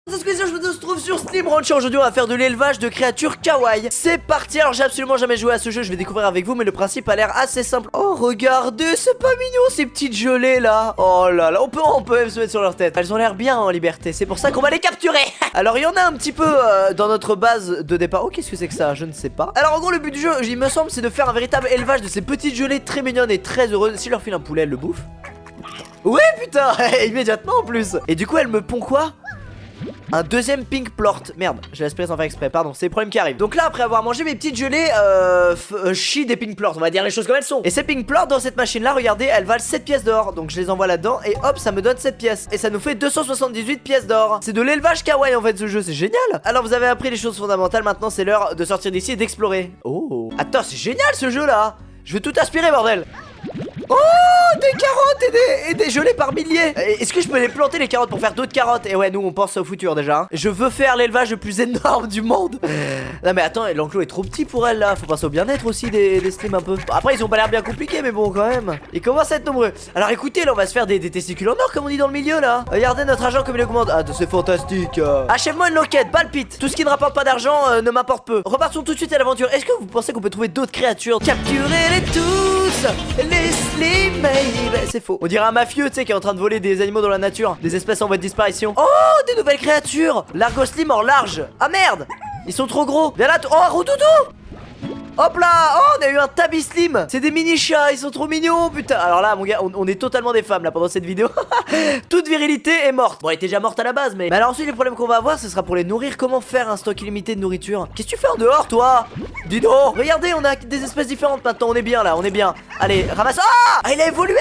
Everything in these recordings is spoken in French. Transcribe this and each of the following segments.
Je me trouve sur Slim Ranch. Aujourd'hui on va faire de l'élevage de créatures kawaii. C'est parti. Alors j'ai absolument jamais joué à ce jeu, je vais découvrir avec vous, mais le principe a l'air assez simple. Oh regardez, c'est pas mignon ces petites gelées là. Oh là là, on peut même se mettre sur leur tête. Elles ont l'air bien en liberté, c'est pour ça qu'on va les capturer. Alors il y en a un petit peu dans notre base de départ. Oh qu'est-ce que c'est que ça, je ne sais pas. Alors en gros le but du jeu, il me semble, c'est de faire un véritable élevage de ces petites gelées très mignonnes et très heureuses. Si je leur file un poulet, elles le bouffent. Ouais putain, immédiatement en plus. Et du coup elle me pond quoi? Un deuxième pink plort. Merde, j'ai aspiré sans faire exprès, pardon, c'est les problèmes qui arrivent. Donc là, après avoir mangé mes petites gelées, chie des pink plorts, on va dire les choses comme elles sont. Et ces pink plorts dans cette machine là, regardez, elles valent 7 pièces d'or. Donc je les envoie là-dedans et hop, ça me donne 7 pièces. Et ça nous fait 278 pièces d'or. C'est de l'élevage kawaii en fait ce jeu, c'est génial. Alors vous avez appris les choses fondamentales, maintenant c'est l'heure de sortir d'ici et d'explorer. Oh, attends, c'est génial ce jeu là. Je vais tout aspirer bordel. Oh, des carottes et des gelées par milliers. Est-ce que je peux les planter les carottes pour faire d'autres carottes? Et ouais, nous on pense au futur déjà hein. Je veux faire l'élevage le plus énorme du monde. Non mais attends, l'enclos est trop petit pour elle là. Faut penser au bien-être aussi des slims un peu. Après ils ont pas l'air bien compliqués mais bon quand même. Ils commencent à être nombreux. Alors écoutez, là on va se faire des testicules en or comme on dit dans le milieu là. Regardez notre agent comme il augmente. Ah c'est fantastique. Achève-moi une loquette, palpite. Tout ce qui ne rapporte pas d'argent ne m'apporte peu. Repartons tout de suite à l'aventure. Est-ce que vous pensez qu'on peut trouver d'autres créatures? Capturez-les tous, les slims. C'est faux. On dirait un mafieux tu sais qui est en train de voler des animaux dans la nature. Des espèces en voie de disparition. Oh des nouvelles créatures. Largo slim en large. Ah merde, ils sont trop gros. Viens là, oh un roudoudou. Hop là. Oh on a eu un tabi slim. C'est des mini chats, ils sont trop mignons putain. Alors là mon gars, on est totalement des femmes là pendant cette vidéo. Toute virilité est morte. Bon elle était déjà morte à la base mais alors ensuite les problèmes qu'on va avoir ce sera pour les nourrir. Comment faire un stock illimité de nourriture? Qu'est-ce que tu fais en dehors toi? Dis donc. Regardez on a des espèces différentes maintenant. On est bien là, on est bien. Allez ramasse. Ah il a évolué.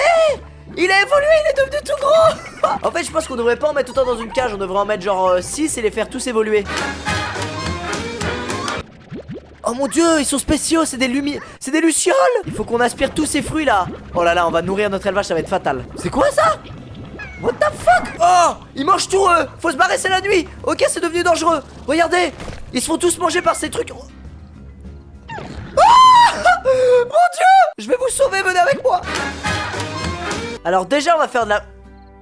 Il a évolué, il est devenu tout gros. En fait je pense qu'on devrait pas en mettre autant dans une cage. On devrait en mettre genre 6 et les faire tous évoluer. Oh mon dieu, ils sont spéciaux, c'est des lucioles. Il faut qu'on aspire tous ces fruits là. Oh là là, on va nourrir notre élevage, ça va être fatal. C'est quoi ça? What the fuck? Oh, ils mangent tout eux. Faut se barrer, c'est la nuit. Ok, c'est devenu dangereux. Regardez, ils se font tous manger par ces trucs. Mon dieu, je vais vous sauver, venez avec moi. Alors déjà on va faire de la...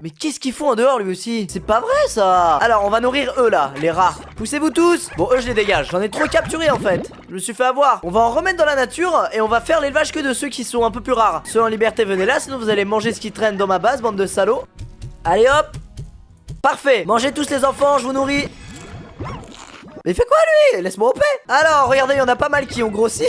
Mais qu'est-ce qu'ils font en dehors lui aussi? C'est pas vrai ça. Alors on va nourrir eux là, les rats. Poussez-vous tous. Bon eux je les dégage, j'en ai trop capturé en fait. Je me suis fait avoir. On va en remettre dans la nature et on va faire l'élevage que de ceux qui sont un peu plus rares. Ceux en liberté venez là, sinon vous allez manger ce qui traîne dans ma base, bande de salauds. Allez hop. Parfait, mangez tous les enfants, je vous nourris. Mais fais quoi lui? Laisse-moi en paix. Alors regardez, il y en a pas mal qui ont grossi.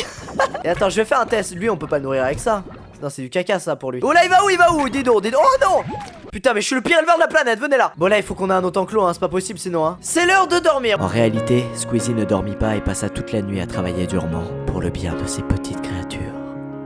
Et attends, je vais faire un test. Lui on peut pas le nourrir avec ça. Non c'est du caca ça pour lui. Oh là il va où? Il va où? Dis donc, dis donc. Oh non. Putain mais je suis le pire éleveur de la planète, venez là. Bon là il faut qu'on ait un autre enclos hein, c'est pas possible sinon hein. C'est l'heure de dormir. En réalité, Squeezie ne dormit pas et passa toute la nuit à travailler durement pour le bien de ses petites créatures.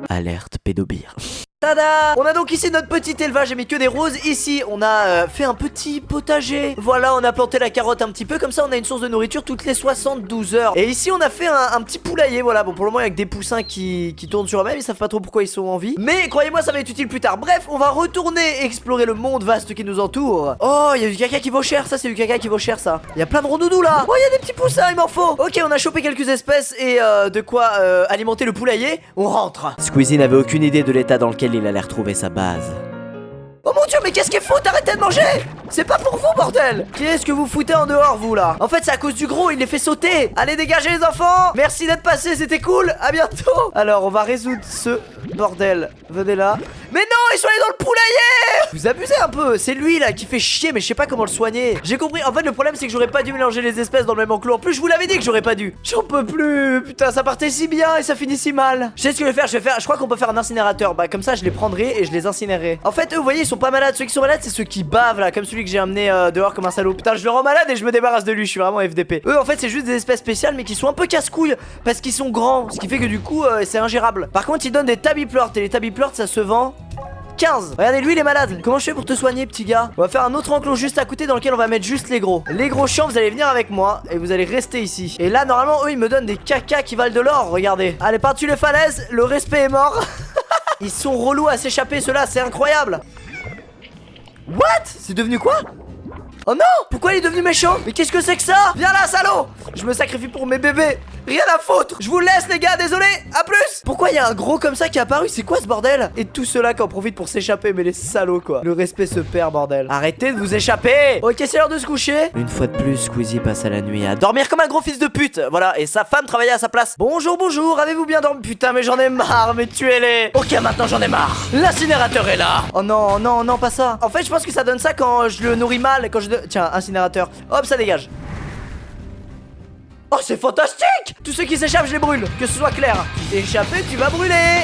Alerte pédobire. Tada! On a donc ici notre petit élevage, j'ai mis que des roses. Ici on a fait un petit potager. Voilà, on a planté la carotte un petit peu. Comme ça on a une source de nourriture toutes les 72 heures. Et ici on a fait un petit poulailler. Voilà, bon pour le moment il y a que des poussins qui tournent sur eux-mêmes. Ils savent pas trop pourquoi ils sont en vie. Mais croyez-moi ça va être utile plus tard. Bref, on va retourner explorer le monde vaste qui nous entoure. Oh, il y a du caca qui vaut cher. Ça c'est du caca qui vaut cher ça. Il y a plein de rondoudous là. Oh, il y a des petits poussins, il m'en faut. Ok, on a chopé quelques espèces et de quoi alimenter le poulailler. On rentre. Squeezie n'avait aucune idée de l'état dans lequel il allait retrouver sa base. Oh mon dieu, mais qu'est-ce qu'il faut? Arrêtez de manger. C'est pas pour vous bordel. Qu'est-ce que vous foutez en dehors vous là? En fait c'est à cause du gros, il les fait sauter. Allez dégagez les enfants. Merci d'être passés, c'était cool. À bientôt. Alors on va résoudre ce bordel. Venez là. Mais non, ils sont allés dans le poulailler. Vous abusez un peu. C'est lui là qui fait chier, mais je sais pas comment le soigner. J'ai compris. En fait le problème c'est que j'aurais pas dû mélanger les espèces dans le même enclos. En plus je vous l'avais dit que j'aurais pas dû. J'en peux plus. Putain ça partait si bien et ça finit si mal. Je sais ce que je vais faire. Je crois qu'on peut faire un incinérateur. Bah comme ça je les prendrai et je les incinérerai. En fait eux vous voyez ils sont pas malades. Ceux qui sont malades c'est ceux qui bavent là. Comme celui que j'ai amené dehors comme un salaud. Putain je le rends malade et je me débarrasse de lui. Je suis vraiment FDP. Eux en fait c'est juste des espèces spéciales mais qui sont un peu casse-couilles parce qu'ils sont grands. Ce qui fait que du coup c'est ingérable. Par contre ils donnent des tabi plorts et les tabi plorts ça se vend 15. Regardez lui il est malade. Comment je fais pour te soigner petit gars? On va faire un autre enclos juste à côté dans lequel on va mettre juste les gros. Les gros chiants vous allez venir avec moi et vous allez rester ici. Et là normalement eux ils me donnent des caca qui valent de l'or. Regardez. Allez par-dessus les falaises. Le respect est mort. Ils sont relous à s'échapper ceux-là, c'est incroyable. What? C'est devenu quoi? Oh non! Pourquoi il est devenu méchant? Mais qu'est-ce que c'est que ça? Viens là salaud! Je me sacrifie pour mes bébés. Rien à foutre. Je vous laisse les gars, désolé, à plus. Pourquoi il y a un gros comme ça qui est apparu? C'est quoi ce bordel? Et tous ceux-là qui en profitent pour s'échapper, mais les salauds quoi. Le respect se perd, bordel. Arrêtez de vous échapper. Ok, c'est l'heure de se coucher. Une fois de plus, Squeezie passe à la nuit à dormir. Dormir comme un gros fils de pute. Voilà, et sa femme travaillait à sa place. Bonjour, bonjour, avez-vous bien dormi? Putain, mais j'en ai marre, mais tuez-les. Ok, maintenant j'en ai marre. L'incinérateur est là. Oh non, non, non, pas ça. En fait, je pense que ça donne ça quand je le nourris mal. Quand je... Tiens, incinérateur. Hop, ça dégage. Oh, c'est fantastique. Tous ceux qui s'échappent, je les brûle. Que ce soit clair. Tu t'es échappé, tu vas brûler.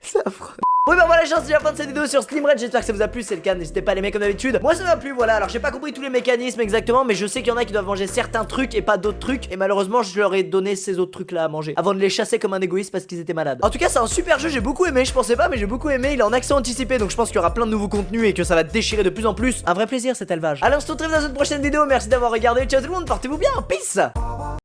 C'est affreux. Oui bah voilà les gens, c'est la fin de cette vidéo sur Slim Red. J'espère que ça vous a plu, c'est le cas, n'hésitez pas à l'aimer comme d'habitude. Moi ça m'a plu, voilà, alors j'ai pas compris tous les mécanismes exactement, mais je sais qu'il y en a qui doivent manger certains trucs et pas d'autres trucs. Et malheureusement je leur ai donné ces autres trucs là à manger avant de les chasser comme un égoïste parce qu'ils étaient malades. En tout cas c'est un super jeu, j'ai beaucoup aimé, je pensais pas mais j'ai beaucoup aimé. Il est en accès anticipé donc je pense qu'il y aura plein de nouveaux contenus et que ça va déchirer de plus en plus. Un vrai plaisir cet élevage. Allez on se retrouve dans une prochaine vidéo, merci d'avoir regardé, ciao tout le monde, portez-vous bien, peace.